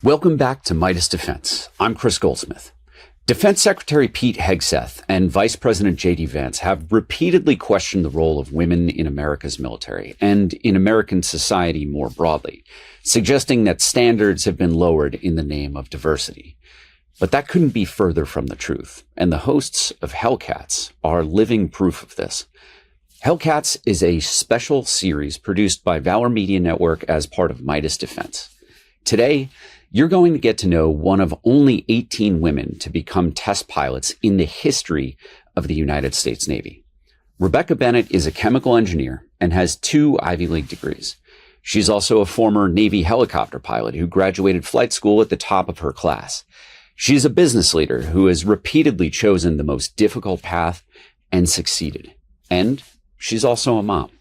Welcome back to Midas Defense. I'm Chris Goldsmith. Defense Secretary Pete Hegseth and Vice President J.D. Vance have repeatedly questioned the role of women in America's military and in American society more broadly, suggesting that standards have been lowered in the name of diversity. But that couldn't be further from the truth, and the hosts of Hellcats are living proof of this. Hellcats is a special series produced by Valor Media Network as part of Midas Defense. Today, you're going to get to know one of only 18 women to become test pilots in the history of the United States Navy. Rebecca Bennett is a chemical engineer and has 2 Ivy League degrees. She's also a former Navy helicopter pilot who graduated flight school at the top of her class. She's a business leader who has repeatedly chosen the most difficult path and succeeded. And she's also a mom.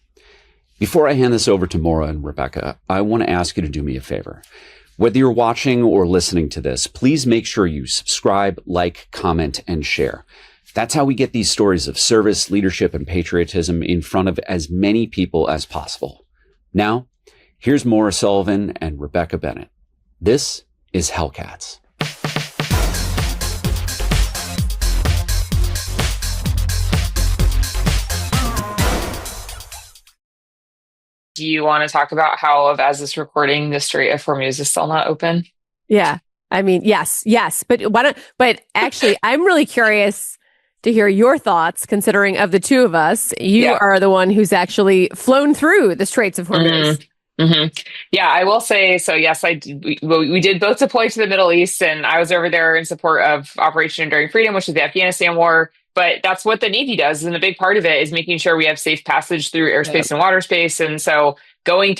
Before I hand this over to Maura and Rebecca, I want to ask you to do me a favor. Whether you're watching or listening to this, please make sure you subscribe, like, comment, and share. That's how we get these stories of service, leadership, and patriotism in front of as many people as possible. Now, here's Maura Sullivan and Rebecca Bennett. This is Hellcats. Do you want to talk about how, as this recording, the Strait of Hormuz is still not open? Yeah. I mean, yes. But actually, I'm really curious to hear your thoughts, considering of the two of us, you are the one who's actually flown through the Straits of Hormuz. Yeah, I will say, so yes, we did both deploy to the Middle East, and I was over there in support of Operation Enduring Freedom, which is the Afghanistan war. But that's what the Navy does. And a big part of it is making sure we have safe passage through airspace and water space. And so transiting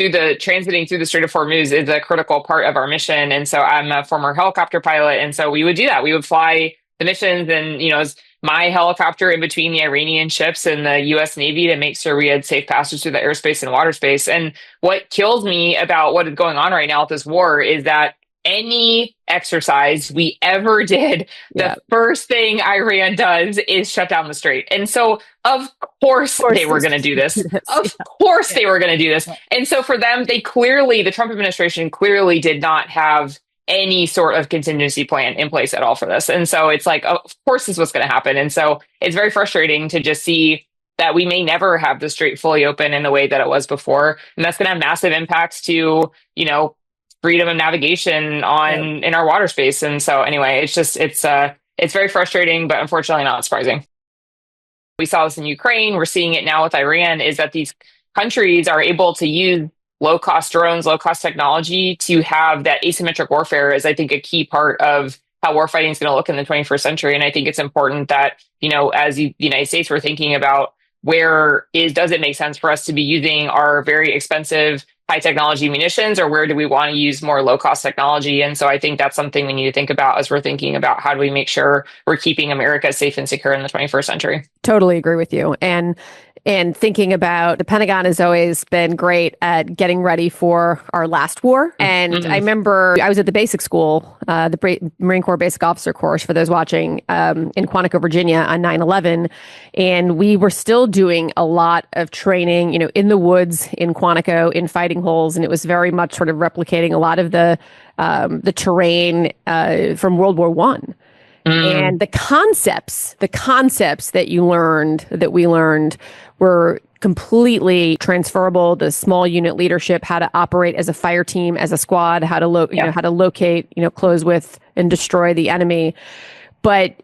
through the Strait of Hormuz is a critical part of our mission. And so I'm a former helicopter pilot. And so we would do that. We would fly the missions and, as my helicopter in between the Iranian ships and the U.S. Navy to make sure we had safe passage through the airspace and water space. And what kills me about what is going on right now with this war is that any exercise we ever did, the first thing Iran does is shut down the strait. And so, of course they were going to do this. Of course they were going to do this. And so for them, the Trump administration clearly did not have any sort of contingency plan in place at all for this. And so it's like, of course this was going to happen. And so it's very frustrating to just see that we may never have the strait fully open in the way that it was before. And that's going to have massive impacts to, freedom of navigation in our water space. And so anyway, it's very frustrating, but unfortunately not surprising. We saw this in Ukraine. We're seeing it now with Iran, is that these countries are able to use low-cost drones, low-cost technology to have that asymmetric warfare is, I think, a key part of how warfighting is going to look in the 21st century. And I think it's important that, as the United States, we're thinking about does it make sense for us to be using our very expensive high technology munitions, or where do we want to use more low cost technology? And so I think that's something we need to think about as we're thinking about how do we make sure we're keeping America safe and secure in the 21st century. Totally agree with you. And thinking about the Pentagon has always been great at getting ready for our last war. And I remember I was at the basic school, the Marine Corps Basic Officer Course, for those watching, in Quantico, Virginia on 9/11. And we were still doing a lot of training, in the woods, in Quantico, in fighting holes. And it was very much sort of replicating a lot of the terrain from World War I. And the concepts that we learned were completely transferable to small unit leadership, how to operate as a fire team, as a squad, how to how to locate, close with and destroy the enemy. But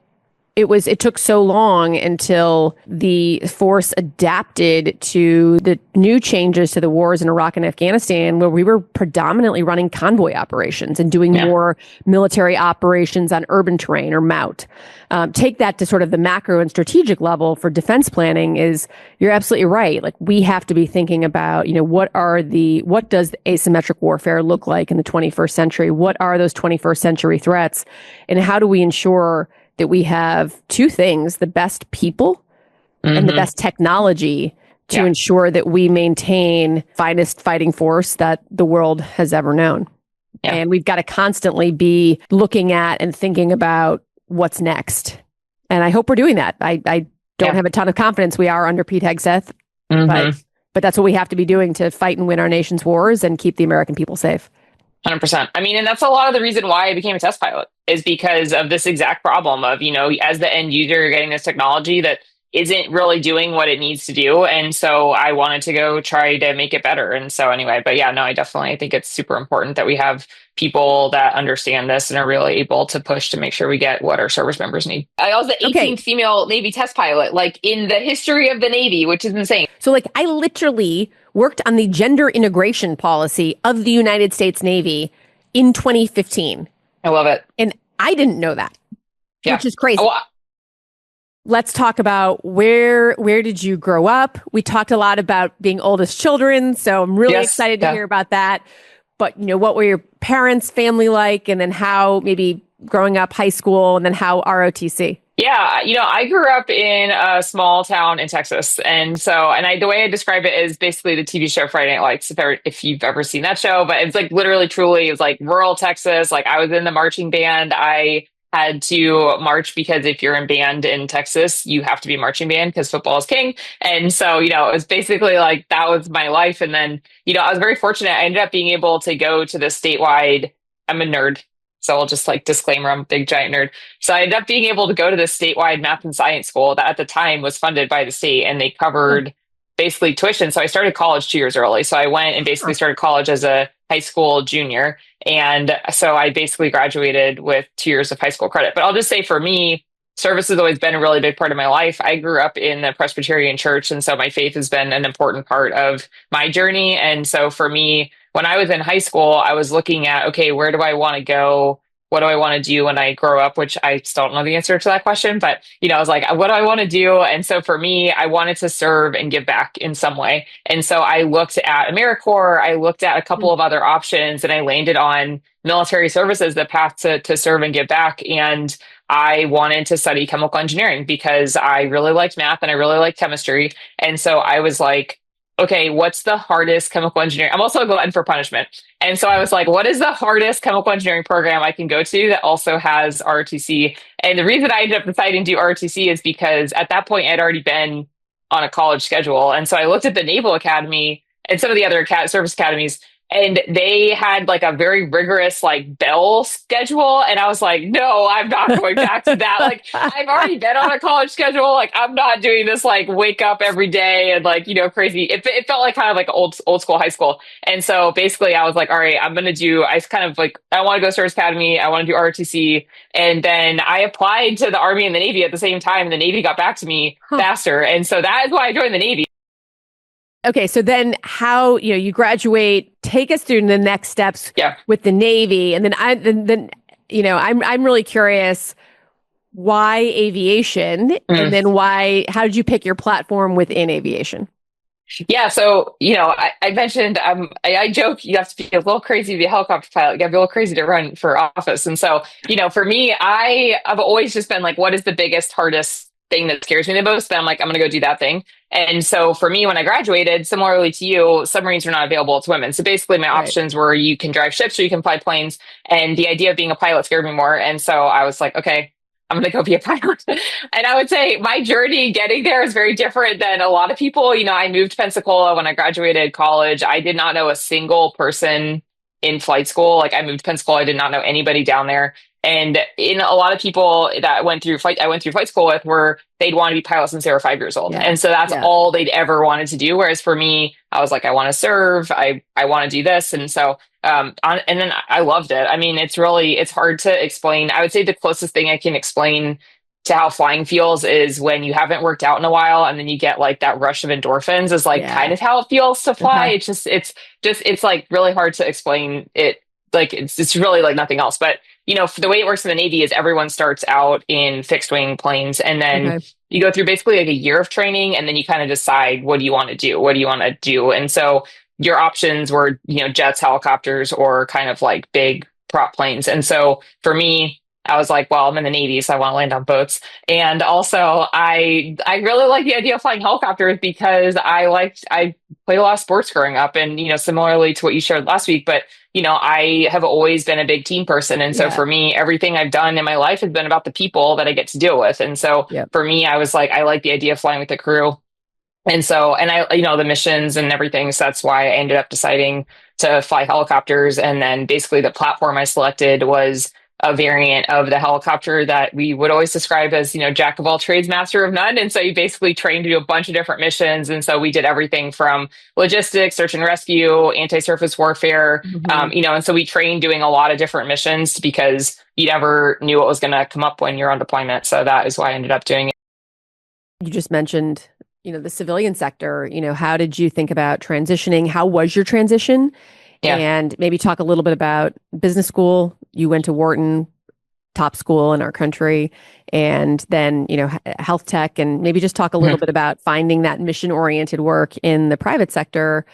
it took so long until the force adapted to the new changes to the wars in Iraq and Afghanistan, where we were predominantly running convoy operations and doing more military operations on urban terrain or MOUT. Take that to sort of the macro and strategic level for defense planning you're absolutely right. Like, we have to be thinking about, what does asymmetric warfare look like in the 21st century? What are those 21st century threats? And how do we ensure that we have two things: the best people and the best technology to ensure that we maintain finest fighting force that the world has ever known. Yeah. And we've got to constantly be looking at and thinking about what's next. And I hope we're doing that. I don't have a ton of confidence we are under Pete Hegseth, but that's what we have to be doing to fight and win our nation's wars and keep the American people safe. 100%. I mean, and that's a lot of the reason why I became a test pilot is because of this exact problem of, as the end user, you're getting this technology that isn't really doing what it needs to do. And so I wanted to go try to make it better. And so anyway, but yeah, no, I think it's super important that we have people that understand this and are really able to push to make sure we get what our service members need. I was the 18th female Navy test pilot, like in the history of the Navy, which is insane. So like I literally worked on the gender integration policy of the United States Navy in 2015. I love it. And I didn't know that, which is crazy. Oh, let's talk about where did you grow up? We talked a lot about being oldest children, so I'm really excited to hear about that. But, what were your parents' family like? And then how maybe growing up, high school, and then how ROTC? Yeah, I grew up in a small town in Texas. And so, the way I describe it is basically the TV show Friday Night Lights, if you've ever seen that show. But it's like literally, truly, it was like rural Texas. Like I was in the marching band. I had to march because if you're in band in Texas, you have to be marching band because football is king. And so, it was basically like that was my life. And then, I was very fortunate. I ended up being able to go to the statewide. I'm a nerd. So I'll just like disclaimer, I'm a big giant nerd. So I ended up being able to go to this statewide math and science school that at the time was funded by the state and they covered basically tuition. So I started college 2 years early. So I went and basically started college as a high school junior. And so I basically graduated with 2 years of high school credit. But I'll just say for me, service has always been a really big part of my life. I grew up in the Presbyterian church. And so my faith has been an important part of my journey. And so for me, when I was in high school, I was looking at, okay, where do I want to go? What do I want to do when I grow up? Which I still don't know the answer to that question, but I was like, what do I want to do? And so for me, I wanted to serve and give back in some way. And so I looked at AmeriCorps, I looked at a couple of other options, and I landed on military services, the path to serve and give back. And I wanted to study chemical engineering because I really liked math and I really liked chemistry. And so I was like, okay, what's the hardest chemical engineering? I'm also a glutton for punishment. And so I was like, what is the hardest chemical engineering program I can go to that also has ROTC? And the reason I ended up deciding to do ROTC is because at that point, I'd already been on a college schedule. And so I looked at the Naval Academy and some of the other service academies, and they had like a very rigorous like bell schedule. And I was like, no, I'm not going back to that. Like I've already been on a college schedule. Like I'm not doing this, like wake up every day and like, crazy. It felt like kind of like old school high school. And so basically I was like, all right, I want to go service academy. I want to do ROTC. And then I applied to the Army and the Navy at the same time. And the Navy got back to me faster. And so that is why I joined the Navy. Okay, so then how, you graduate, take us through the next steps with the Navy. And then I'm really curious why aviation and then how did you pick your platform within aviation? Yeah, so, I mentioned, I joke, you have to be a little crazy to be a helicopter pilot. You got to be a little crazy to run for office. And so, for me, I've always just been like, what is the biggest, hardest thing that scares me the most? Then I'm like, I'm going to go do that thing. And so for me, when I graduated, similarly to you, submarines were not available to women. So basically my options were you can drive ships or you can fly planes. And the idea of being a pilot scared me more. And so I was like, okay, I'm going to go be a pilot. And I would say my journey getting there is very different than a lot of people. I moved to Pensacola when I graduated college. I did not know a single person in flight school. Like I moved to Pensacola. I did not know anybody down there. And in a lot of people that I went through flight school with were they'd want to be pilots since they were 5 years old. Yeah. And so that's all they'd ever wanted to do. Whereas for me, I was like, I want to serve. I want to do this. And so, and then I loved it. I mean, it's hard to explain. I would say the closest thing I can explain to how flying feels is when you haven't worked out in a while and then you get like that rush of endorphins is like kind of how it feels to fly. It's like really hard to explain it. Like it's really like nothing else. But the way it works in the Navy is everyone starts out in fixed wing planes and then you go through basically like a year of training and then you kind of decide what do you want to do? What do you want to do? And so your options were, jets, helicopters, or kind of like big prop planes. And so for me, I was like, well, I'm in the Navy, so I want to land on boats. And also I really like the idea of flying helicopters because I played a lot of sports growing up and, similarly to what you shared last week, but I have always been a big team person. And so for me, everything I've done in my life has been about the people that I get to deal with. And so for me, I was like, I like the idea of flying with the crew. And so, and I, the missions and everything. So that's why I ended up deciding to fly helicopters. And then basically the platform I selected was a variant of the helicopter that we would always describe as, jack of all trades, master of none. And so you basically train to do a bunch of different missions. And so we did everything from logistics, search and rescue, anti-surface warfare, and so we trained doing a lot of different missions because you never knew what was going to come up when you're on deployment. So that is why I ended up doing it. You just mentioned, the civilian sector. How did you think about transitioning? How was your transition? Yeah. And maybe talk a little bit about business school. You went to Wharton, top school in our country, and then, health tech, and maybe just talk a little bit about finding that mission-oriented work in the private sector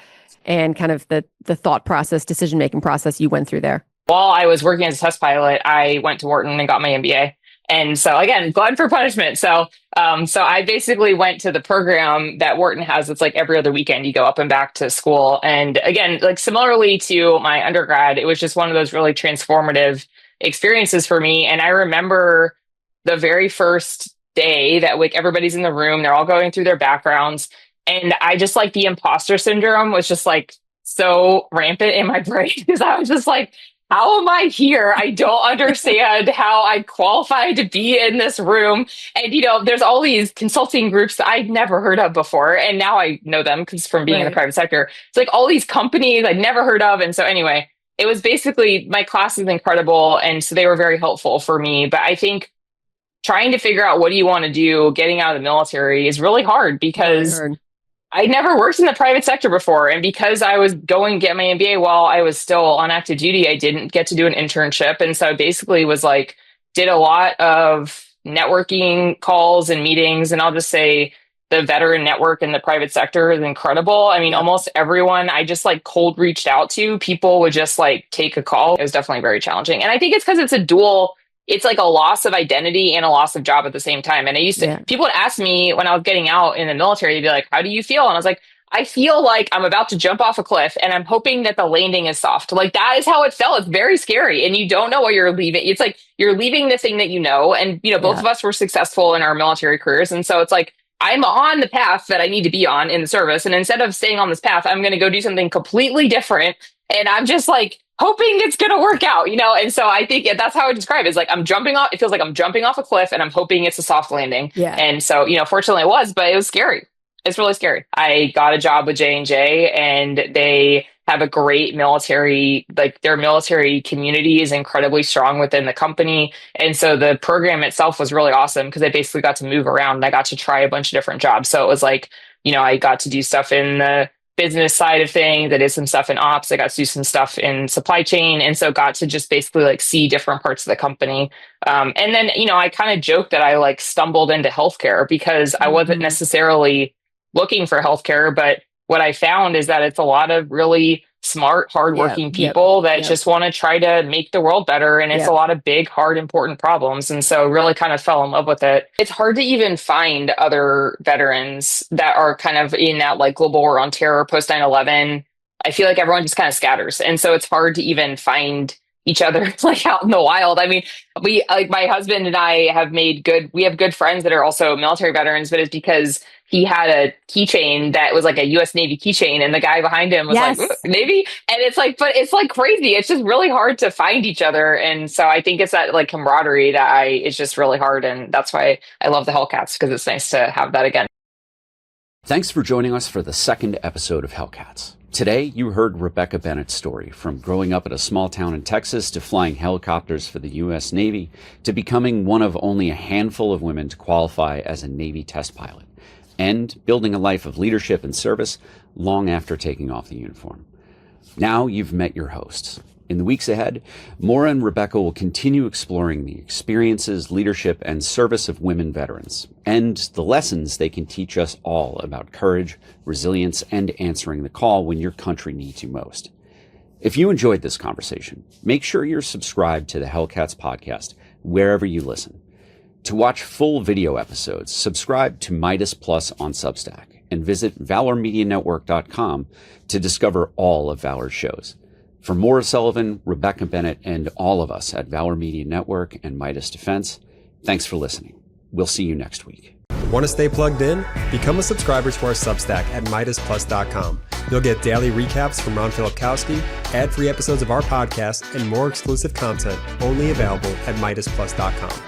and kind of the thought process, decision-making process you went through there. While I was working as a test pilot, I went to Wharton and got my MBA. And so again, glutton for punishment. So I basically went to the program that Wharton has. It's like every other weekend you go up and back to school. And again, like similarly to my undergrad, it was just one of those really transformative experiences for me. And I remember the very first day that like everybody's in the room, they're all going through their backgrounds. And I just like the imposter syndrome was just like so rampant in my brain because I was just like, how am I here? I don't understand how I qualify to be in this room. And, there's all these consulting groups that I'd never heard of before. And now I know them because from being in the private sector, it's like all these companies I'd never heard of. And so anyway, it was basically my class is incredible. And so they were very helpful for me. But I think trying to figure out what do you want to do getting out of the military is really hard because I never worked in the private sector before. And because I was going to get my MBA while I was still on active duty, I didn't get to do an internship. And so I basically was like, did a lot of networking calls and meetings. And I'll just say the veteran network in the private sector is incredible. I mean, almost everyone I just like cold reached out to, people would just like take a call. It was definitely very challenging. And I think it's because it's like a loss of identity and a loss of job at the same time. And I used to, people would ask me when I was getting out in the military, they'd be like, how do you feel? And I was like, I feel like I'm about to jump off a cliff and I'm hoping that the landing is soft. Like that is how it felt. It's very scary. And you don't know what you're leaving. It's like you're leaving the thing that you know. And, both of us were successful in our military careers. And so it's like, I'm on the path that I need to be on in the service. And instead of staying on this path, I'm going to go do something completely different. And I'm just like, hoping it's going to work out, And so I think that's how I describe it. It's like it feels like I'm jumping off a cliff and I'm hoping it's a soft landing. Yeah. And so, fortunately it was, but it was scary. It's really scary. I got a job with J&J and they have a great military, like their military community is incredibly strong within the company. And so the program itself was really awesome because I basically got to move around and I got to try a bunch of different jobs. So it was like, I got to do stuff in the business side of things. I did some stuff in ops. I got to do some stuff in supply chain. And so got to just basically like see different parts of the company. And then, I kind of joked that I like stumbled into healthcare because I wasn't necessarily looking for healthcare, but what I found is that it's a lot of really smart, hardworking people that just want to try to make the world better. And it's a lot of big, hard, important problems. And so really kind of fell in love with it. It's hard to even find other veterans that are kind of in that like global war on terror post 9/11. I feel like everyone just kind of scatters. And so it's hard to even find each other like out in the wild. I mean, we like my husband and I have we have good friends that are also military veterans, but it's because he had a keychain that was like a US Navy keychain and the guy behind him was like, Navy. And it's like, but it's like crazy. It's just really hard to find each other. And so I think it's that like camaraderie that it's just really hard. And that's why I love the Hellcats because it's nice to have that again. Thanks for joining us for the second episode of Hellcats. Today, you heard Rebecca Bennett's story, from growing up in a small town in Texas to flying helicopters for the U.S. Navy to becoming one of only a handful of women to qualify as a Navy test pilot, and building a life of leadership and service long after taking off the uniform. Now you've met your hosts. In the weeks ahead, Maura and Rebecca will continue exploring the experiences, leadership, and service of women veterans, and the lessons they can teach us all about courage, resilience, and answering the call when your country needs you most. If you enjoyed this conversation, make sure you're subscribed to the Hellcats podcast wherever you listen. To watch full video episodes, subscribe to Meidas Plus on Substack and visit valormedianetwork.com to discover all of Valor's shows. For Maura Sullivan, Rebecca Bennett, and all of us at Valor Media Network and Meidas Defense, thanks for listening. We'll see you next week. Want to stay plugged in? Become a subscriber to our Substack at MeidasPlus.com. You'll get daily recaps from Ron Filipkowski, ad-free episodes of our podcast, and more exclusive content only available at MeidasPlus.com.